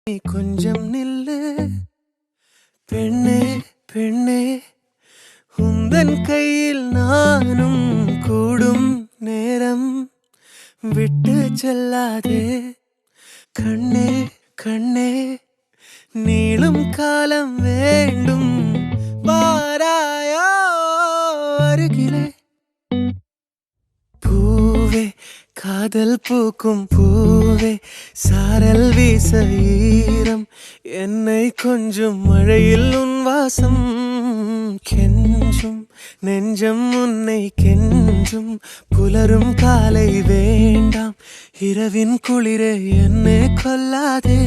நீ கொஞ்சம் நில்லு பெண்ணே பெண்ணே, உந்தன் கையில் நானும் கூடும் நேரம் விட்டு செல்லாதே. கண்ணே கண்ணே, நீளும் காலம் வேண்டும் வாராயோ அருகிலே. பூவே காதல் பூக்கும் பூவே, சாரல் வீச ஈரம் என்னை கொஞ்சம் மழையில் உன் வாசம் கெஞ்சும் நெஞ்சம் உன்னை கெஞ்சும். புலரும் காலை வேண்டாம் இரவின் குளிரே என்னை கொல்லாதே.